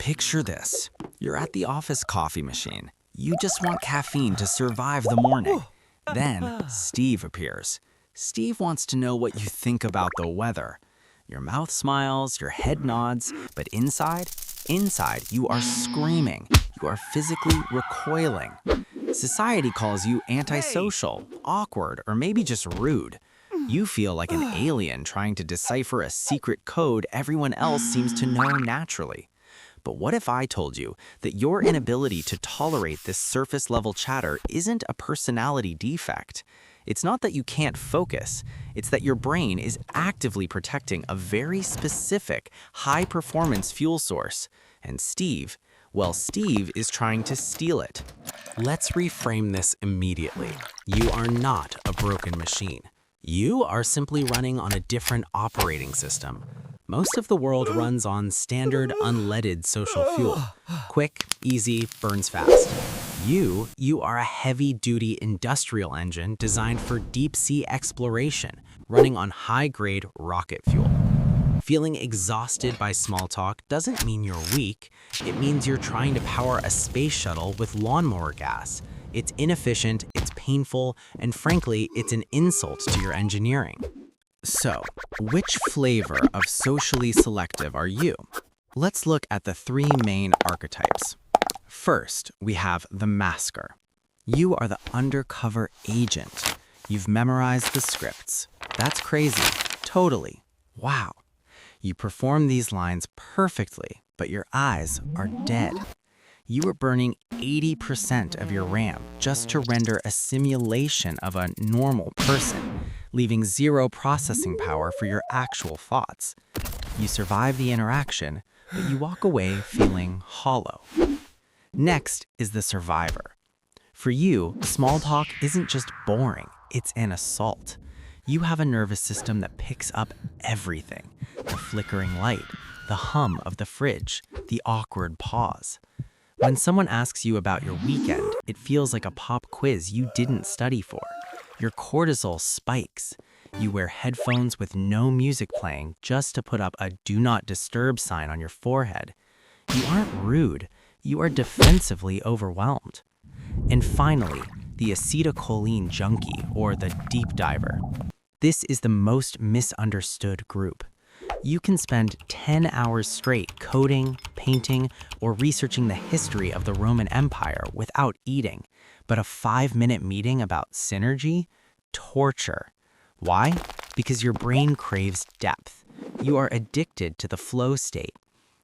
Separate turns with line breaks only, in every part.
Picture this. You're at the office coffee machine. You just want caffeine to survive the morning. Then Steve appears. Steve wants to know what you think about the weather. Your mouth smiles, your head nods, but inside you are screaming. You are physically recoiling. Society calls you antisocial, awkward, or maybe just rude. You feel like an alien trying to decipher a secret code everyone else seems to know naturally. But what if I told you that your inability to tolerate this surface-level chatter isn't a personality defect? It's not that you can't focus, it's that your brain is actively protecting a very specific, high-performance fuel source. And Steve is trying to steal it.
Let's reframe this immediately. You are not a broken machine. You are simply running on a different operating system. Most of the world runs on standard unleaded social fuel. Quick, easy, burns fast. You are a heavy-duty industrial engine designed for deep-sea exploration, running on high-grade rocket fuel. Feeling exhausted by small talk doesn't mean you're weak. It means you're trying to power a space shuttle with lawnmower gas. It's inefficient, it's painful, and frankly, it's an insult to your engineering.
So, which flavor of socially selective are you? Let's look at the three main archetypes. First, we have the masker. You are the undercover agent. You've memorized the scripts. That's crazy. Totally. Wow. You perform these lines perfectly, but your eyes are dead. You are burning 80% of your RAM just to render a simulation of a normal person, leaving zero processing power for your actual thoughts. You survive the interaction, but you walk away feeling hollow. Next is the survivor. For you, small talk isn't just boring, it's an assault. You have a nervous system that picks up everything: the flickering light, the hum of the fridge, the awkward pause. When someone asks you about your weekend, it feels like a pop quiz you didn't study for. Your cortisol spikes. You wear headphones with no music playing just to put up a do not disturb sign on your forehead. You aren't rude, you are defensively overwhelmed. And finally, the acetylcholine junkie, or the deep diver. This is the most misunderstood group. You can spend 10 hours straight coding, painting, or researching the history of the Roman Empire without eating, but a 5-minute meeting about synergy? Torture. Why? Because your brain craves depth. You are addicted to the flow state.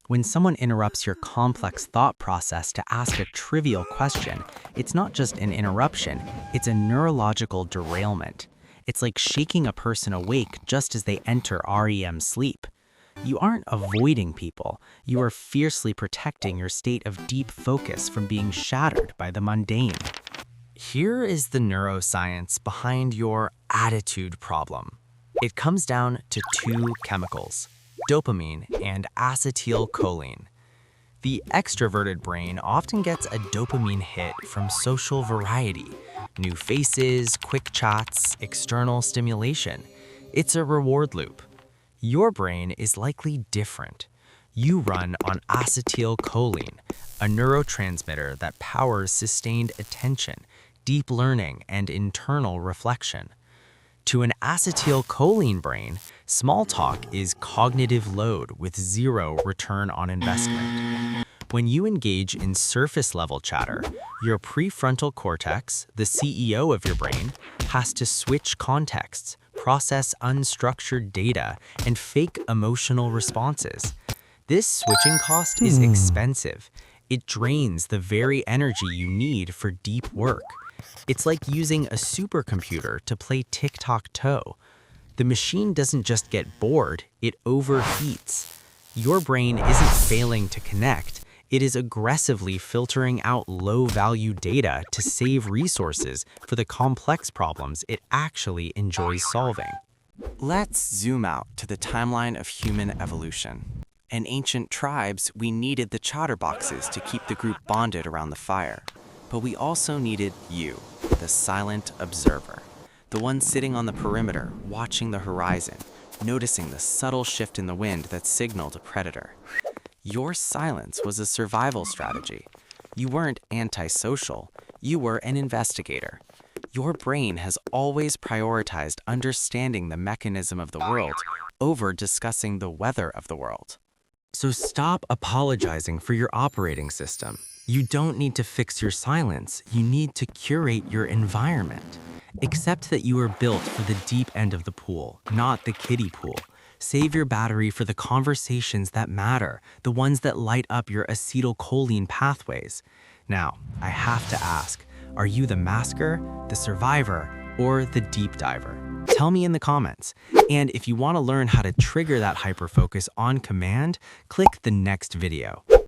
When someone interrupts your complex thought process to ask a trivial question, it's not just an interruption, it's a neurological derailment. It's like shaking a person awake just as they enter REM sleep. You aren't avoiding people, you are fiercely protecting your state of deep focus from being shattered by the mundane. Here is the neuroscience behind your attitude problem. It comes down to two chemicals: dopamine and acetylcholine. The extroverted brain often gets a dopamine hit from social variety, new faces, quick chats, external stimulation. It's a reward loop. Your brain is likely different. You run on acetylcholine, a neurotransmitter that powers sustained attention, deep learning, and internal reflection. To an acetylcholine brain, small talk is cognitive load with zero return on investment. When you engage in surface-level chatter, your prefrontal cortex, the CEO of your brain, has to switch contexts, process unstructured data, and fake emotional responses. This switching cost is expensive. It drains the very energy you need for deep work. It's like using a supercomputer to play tic-tac-toe. The machine doesn't just get bored, it overheats. Your brain isn't failing to connect, it is aggressively filtering out low-value data to save resources for the complex problems it actually enjoys solving. Let's zoom out to the timeline of human evolution. In ancient tribes, we needed the chatterboxes to keep the group bonded around the fire. But we also needed you, the silent observer, the one sitting on the perimeter, watching the horizon, noticing the subtle shift in the wind that signaled a predator. Your silence was a survival strategy. You weren't antisocial, you were an investigator. Your brain has always prioritized understanding the mechanism of the world over discussing the weather of the world.
So stop apologizing for your operating system. You don't need to fix your silence, you need to curate your environment. Accept that you are built for the deep end of the pool, not the kiddie pool. Save your battery for the conversations that matter, the ones that light up your acetylcholine pathways. Now, I have to ask, are you the masker, the survivor, or the deep diver? Tell me in the comments. And if you want to learn how to trigger that hyperfocus on command, click the next video.